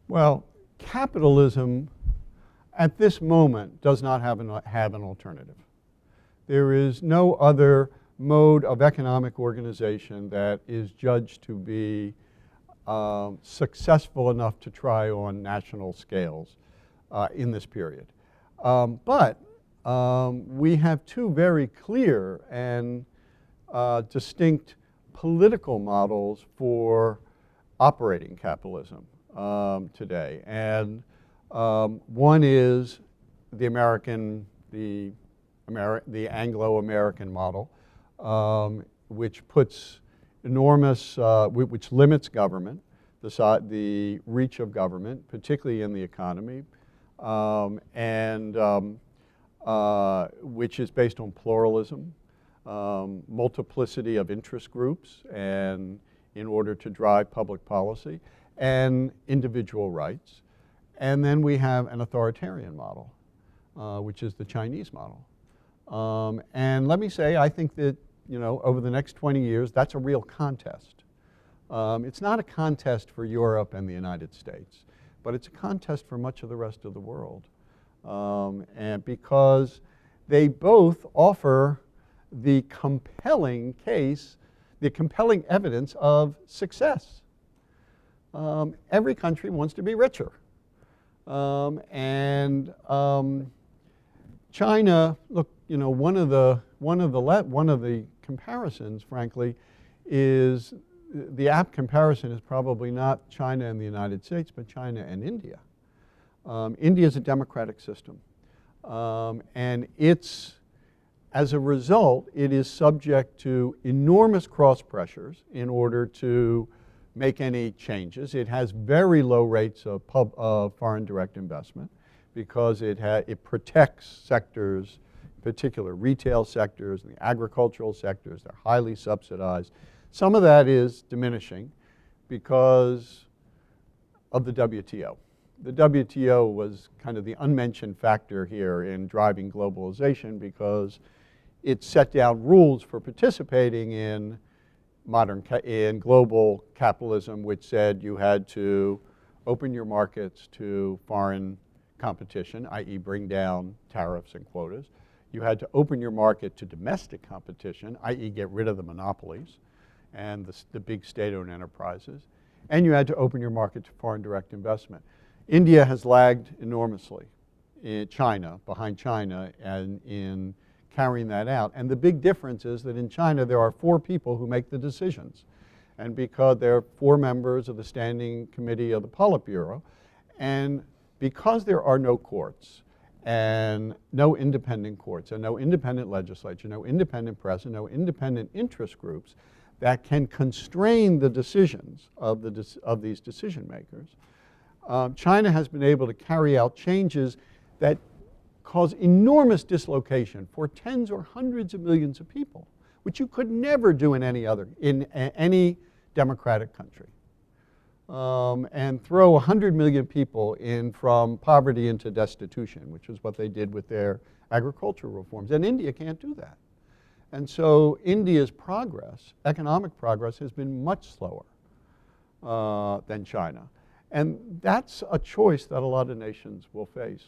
Well, capitalism at this moment does not have an alternative. There is no other mode of economic organization that is judged to be successful enough to try on national scales in this period. But we have two very clear and distinct political models for operating capitalism today. And one is the Anglo-American model, which puts enormous, which limits government, the reach of government, particularly in the economy, which is based on pluralism, multiplicity of interest groups, and in order to drive public policy, and individual rights. And then we have an authoritarian model, which is the Chinese model. And let me say, I think that, over the next 20 years, that's a real contest. It's not a contest for Europe and the United States, but it's a contest for much of the rest of the world. And because they both offer the compelling case, the compelling evidence of success. Every country wants to be richer. China, look, one of the comparisons, frankly, is the apt comparison is probably not China and the United States, but China and India. India is a democratic system, and as a result, it is subject to enormous cross pressures in order to make any changes. It has very low rates of foreign direct investment because it protects sectors, in particular retail sectors and the agricultural sectors. They're highly subsidized. Some of that is diminishing because of the WTO. The WTO was kind of the unmentioned factor here in driving globalization because it set down rules for participating in global capitalism, which said you had to open your markets to foreign competition, i.e. bring down tariffs and quotas. You had to open your market to domestic competition, i.e. get rid of the monopolies and the big state-owned enterprises. And you had to open your market to foreign direct investment. India has lagged enormously behind China, and in carrying that out. And the big difference is that in China there are 4 people who make the decisions. And because there are 4 members of the Standing Committee of the Politburo, and because there are no courts, and no independent courts, and no independent legislature, no independent press, and no independent interest groups that can constrain the decisions of these decision makers, China has been able to carry out changes that cause enormous dislocation for tens or hundreds of millions of people, which you could never do in any democratic country. And throw 100 million people from poverty into destitution, which is what they did with their agricultural reforms. And India can't do that. And so India's progress, economic progress, has been much slower than China. And that's a choice that a lot of nations will face.